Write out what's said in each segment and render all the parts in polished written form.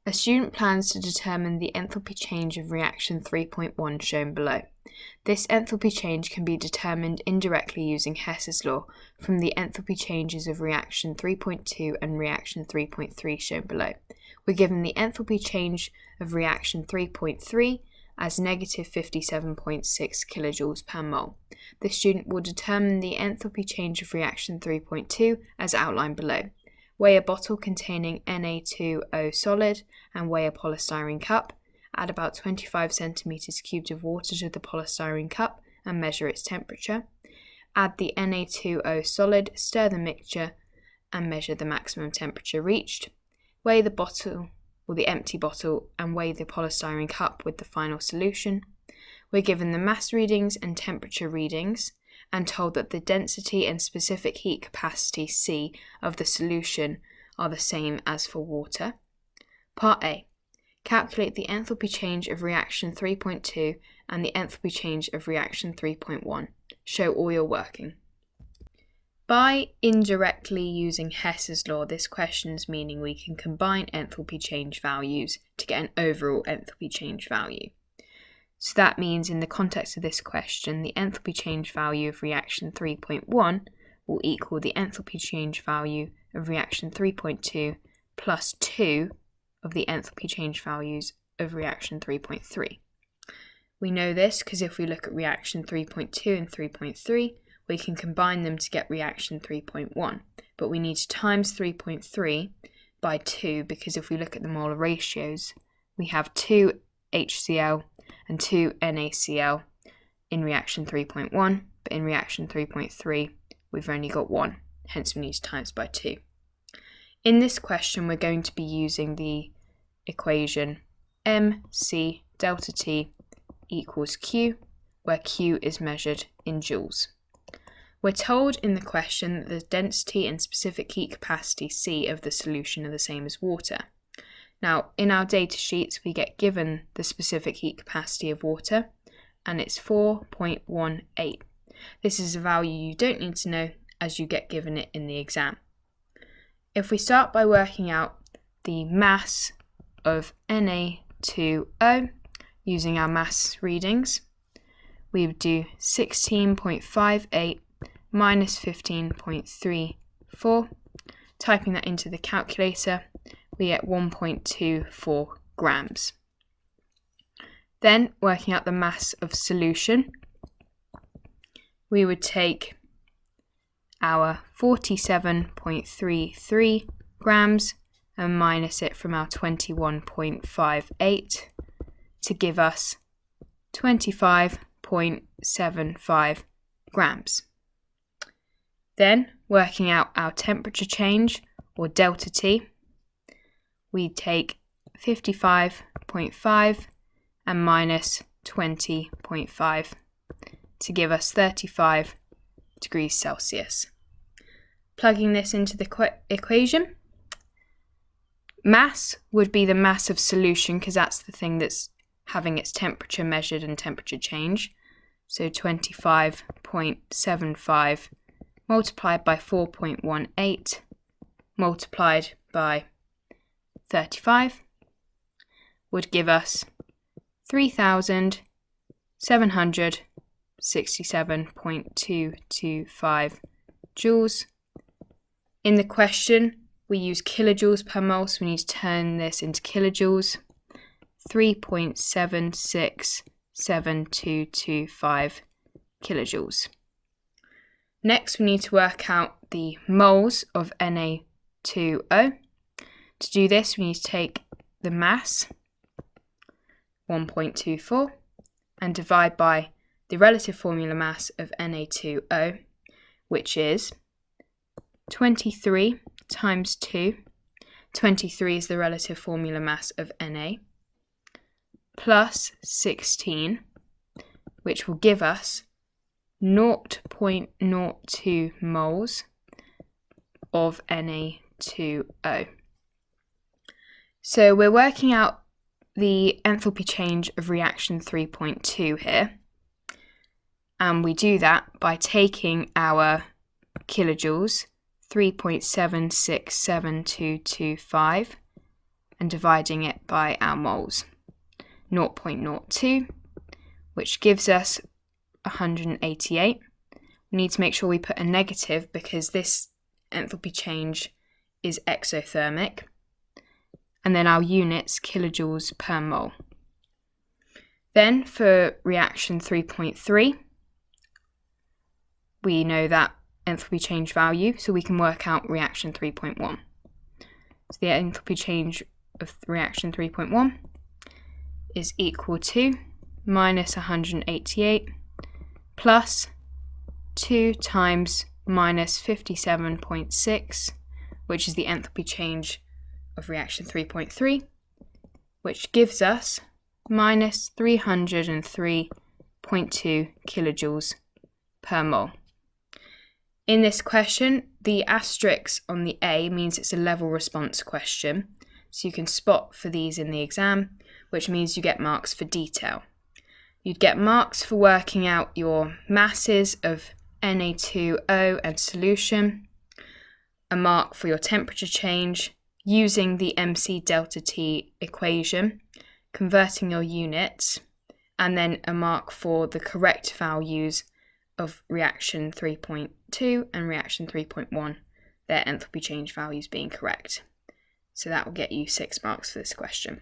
A student plans to determine the enthalpy change of reaction 3.1 shown below. This enthalpy change can be determined indirectly using Hess's law from the enthalpy changes of reaction 3.2 and reaction 3.3 shown below. We're given the enthalpy change of reaction 3.3 as negative 57.6 kilojoules per mole. The student will determine the enthalpy change of reaction 3.2 as outlined below. Weigh a bottle containing Na2O solid and weigh a polystyrene cup. Add about 25 centimeters cubed of water to the polystyrene cup and measure its temperature. Add the Na2O solid, stir the mixture and measure the maximum temperature reached. Weigh the bottle or the empty bottle and weigh the polystyrene cup with the final solution. We're given the mass readings and temperature readings and told that the density and specific heat capacity C of the solution are the same as for water. Part A. Calculate the enthalpy change of reaction 3.2 and the enthalpy change of reaction 3.1. Show all your working. By indirectly using Hess's law, this question's meaning we can combine enthalpy change values to get an overall enthalpy change value. So that means in the context of this question, the enthalpy change value of reaction 3.1 will equal the enthalpy change value of reaction 3.2 plus 2 of the enthalpy change values of reaction 3.3. We know this because if we look at reaction 3.2 and 3.3, we can combine them to get reaction 3.1, but we need to times 3.3 by 2 because if we look at the molar ratios, we have 2 HCl and 2 NaCl in reaction 3.1, but in reaction 3.3 we've only got 1, hence we need to times by 2. In this question we're going to be using the equation mc delta T equals Q, where Q is measured in joules. We're told in the question that the density and specific heat capacity C of the solution are the same as water. Now, in our data sheets, we get given the specific heat capacity of water, and it's 4.18. This is a value you don't need to know as you get given it in the exam. If we start by working out the mass of Na2O using our mass readings, we would do 16.58 minus 15.34. Typing that into the calculator, we get 1.24 grams. Then, working out the mass of solution, we would take our 47.33 grams and minus it from our 21.58 to give us 25.75 grams. Then, working out our temperature change, or delta T, we take 55.5 and minus 20.5 to give us 35 degrees Celsius. Plugging this into the equation, mass would be the mass of solution because that's the thing that's having its temperature measured and temperature change. So 25.75 multiplied by 4.18 multiplied by 35 would give us 3,767.225 joules. In the question, we use kilojoules per mole, so we need to turn this into kilojoules. 3.767225 kilojoules. Next, we need to work out the moles of Na2O. To do this, we need to take the mass, 1.24, and divide by the relative formula mass of Na2O, which is 23 times 2. 23 is the relative formula mass of Na, plus 16, which will give us 0.02 moles of Na2O. So we're working out the enthalpy change of reaction 3.2 here, and we do that by taking our kilojoules, 3.767225, and dividing it by our moles. 0.02, which gives us 188. We need to make sure we put a negative because this enthalpy change is exothermic. And then our units, kilojoules per mole. Then for reaction 3.3, we know that enthalpy change value, so we can work out reaction 3.1. So the enthalpy change of reaction 3.1 is equal to minus 188 plus 2 times minus 57.6, which is the enthalpy change of reaction 3.3, which gives us minus 303.2 kilojoules per mole. In this question, the asterisk on the A means it's a level response question, so you can spot for these in the exam, which means you get marks for detail. You'd get marks for working out your masses of Na2O and solution, a mark for your temperature change using the MC delta T equation, converting your units, and then a mark for the correct values of reaction 3.2 and reaction 3.1, their enthalpy change values being correct. So that will get you 6 marks for this question.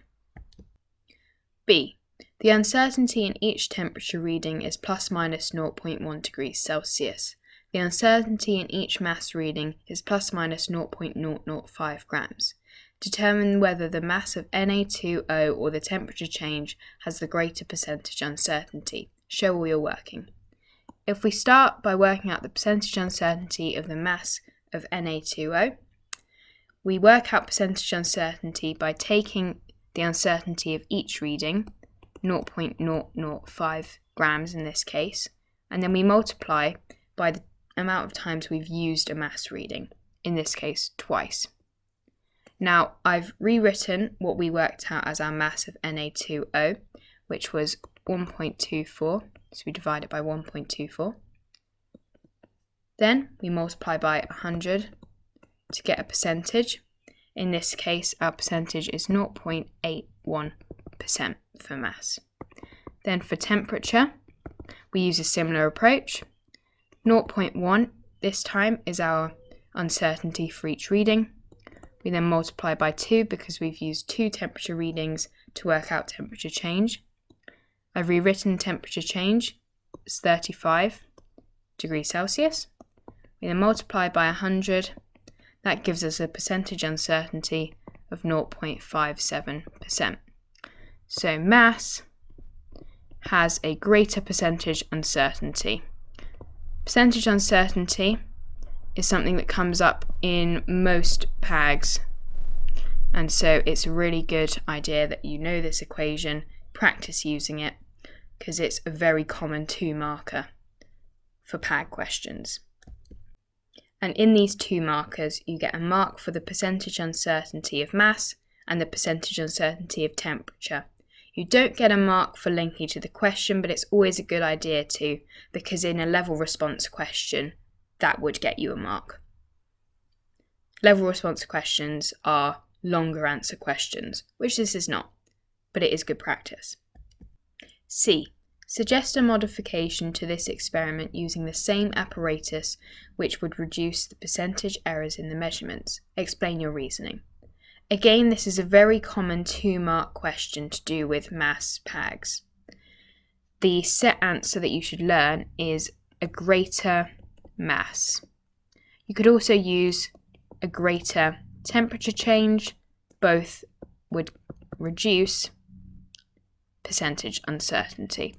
B. The uncertainty in each temperature reading is plus minus 0.1 degrees Celsius. The uncertainty in each mass reading is plus minus 0.005 grams. Determine whether the mass of Na2O or the temperature change has the greater percentage uncertainty. Show all your working. If we start by working out the percentage uncertainty of the mass of Na2O, we work out percentage uncertainty by taking the uncertainty of each reading, 0.005 grams in this case, and then we multiply by the amount of times we've used a mass reading, in this case twice. Now I've rewritten what we worked out as our mass of Na2O, which was 1.24, so we divide it by 1.24. Then we multiply by 100 to get a percentage. In this case, our percentage is 0.81% for mass. Then for temperature, we use a similar approach. 0.1 this time is our uncertainty for each reading. We then multiply by 2 because we've used 2 temperature readings to work out temperature change. I've rewritten temperature change as 35 degrees Celsius. We then multiply by 100. That gives us a percentage uncertainty of 0.57%. So mass has a greater percentage uncertainty. Percentage uncertainty is something that comes up in most PAGs, and so it's a really good idea that you know this equation, practice using it, because it's a very common 2-marker for PAG questions. And in these 2 markers, you get a mark for the percentage uncertainty of mass and the percentage uncertainty of temperature. You don't get a mark for linking to the question, but it's always a good idea to, because in a level response question, that would get you a mark. Level response questions are longer answer questions, which this is not, but it is good practice. C. Suggest a modification to this experiment using the same apparatus which would reduce the percentage errors in the measurements. Explain your reasoning. Again, this is a very common 2-mark question to do with mass PAGs. The set answer that you should learn is a greater mass. You could also use a greater temperature change. Both would reduce percentage uncertainty.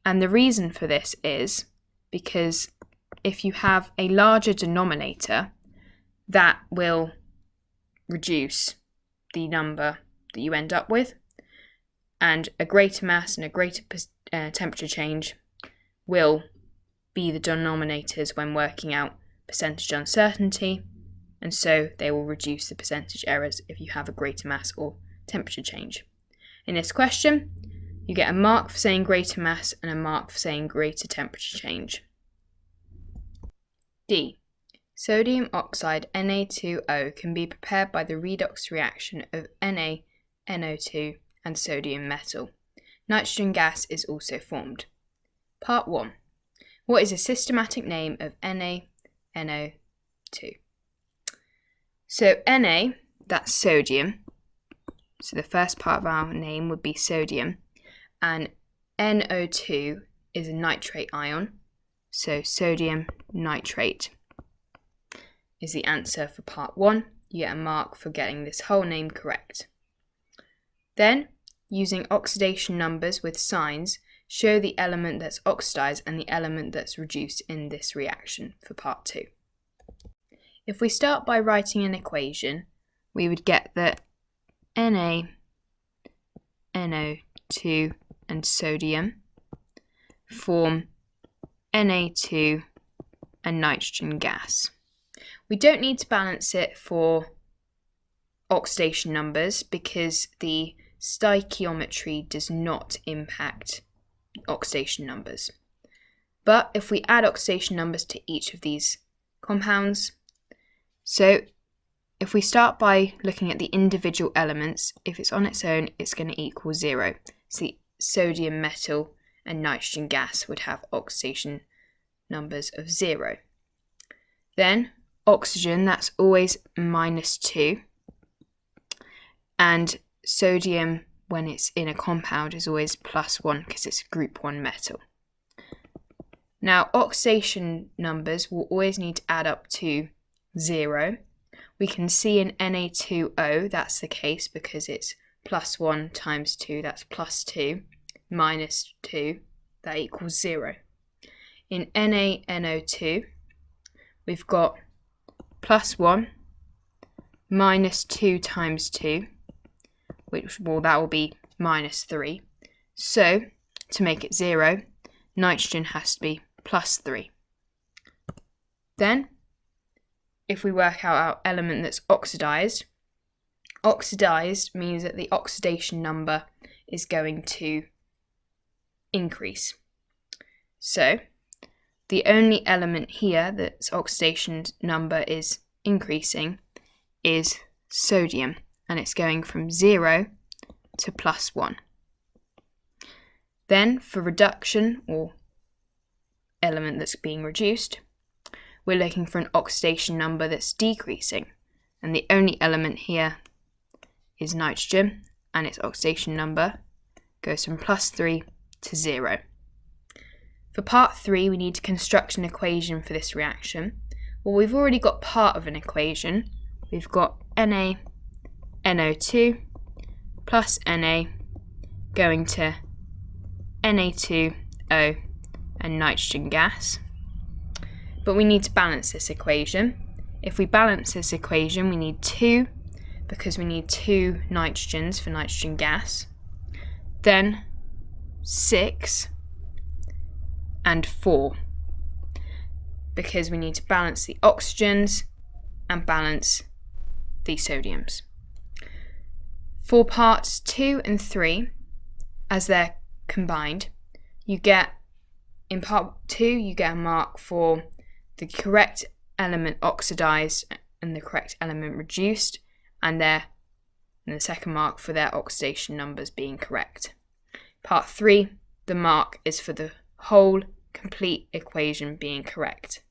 And the reason for this is because if you have a larger denominator, that will reduce the number that you end up with, and a greater mass and a greater temperature change will be the denominators when working out percentage uncertainty, and so they will reduce the percentage errors if you have a greater mass or temperature change. In this question, you get a mark for saying greater mass and a mark for saying greater temperature change. D. Sodium oxide Na2O can be prepared by the redox reaction of Na, NO2 and sodium metal. Nitrogen gas is also formed. Part 1. What is a systematic name of NaNO2? So Na, that's sodium. So the first part of our name would be sodium. And NO2 is a nitrate ion. So sodium nitrate is the answer for part 1. You get a mark for getting this whole name correct. Then, using oxidation numbers with signs, show the element that's oxidized and the element that's reduced in this reaction for part 2. If we start by writing an equation, we would get that Na, NO2 and sodium form Na2 and nitrogen gas. We don't need to balance it for oxidation numbers because the stoichiometry does not impact oxidation numbers. But if we add oxidation numbers to each of these compounds, so if we start by looking at the individual elements, if it's on its own, it's going to equal 0. So the sodium metal and nitrogen gas would have oxidation numbers of 0. Then oxygen, that's always -2. And sodium, when it's in a compound, is always +1 because it's a group 1 metal. Now, oxidation numbers will always need to add up to 0. We can see in Na2O that's the case because it's +1 times 2, that's +2, -2, that equals 0. In NaNO2, we've got +1 -2 times 2, that will be -3. So, to make it 0, nitrogen has to be +3. Then, if we work out our element that's oxidized, oxidized means that the oxidation number is going to increase. So, the only element here that's oxidation number is increasing is sodium, and it's going from 0 to +1. Then, for reduction, or element that's being reduced, we're looking for an oxidation number that's decreasing, and the only element here is nitrogen, and its oxidation number goes from +3 to 0. For part 3, we need to construct an equation for this reaction. Well, we've already got part of an equation. We've got NaNO2 plus Na going to Na2O and nitrogen gas. But we need to balance this equation. If we balance this equation, we need 2 because we need 2 nitrogens for nitrogen gas. Then 6 and 4 because we need to balance the oxygens and balance the sodiums. For parts 2 and 3, as they're combined, you get, in part 2, you get a mark for the correct element oxidized and the correct element reduced, and the second mark for their oxidation numbers being correct. Part 3, the mark is for the whole complete equation being correct.